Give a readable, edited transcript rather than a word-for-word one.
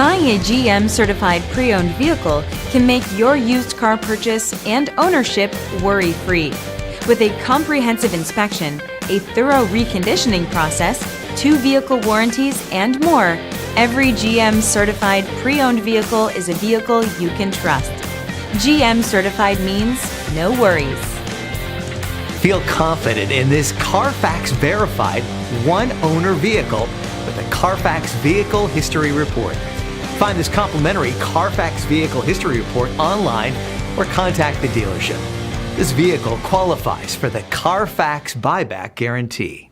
Buying a GM certified pre-owned vehicle can make your used car purchase and ownership worry-free. With a comprehensive inspection, a thorough reconditioning process, 2 vehicle warranties, and more, every GM certified pre-owned vehicle is a vehicle you can trust. GM certified means no worries. Feel confident in this CarFax verified one-owner vehicle with a CarFax Vehicle History Report. Find this complimentary CarFax Vehicle History Report online or contact the dealership. This vehicle qualifies for the CarFax Buyback Guarantee.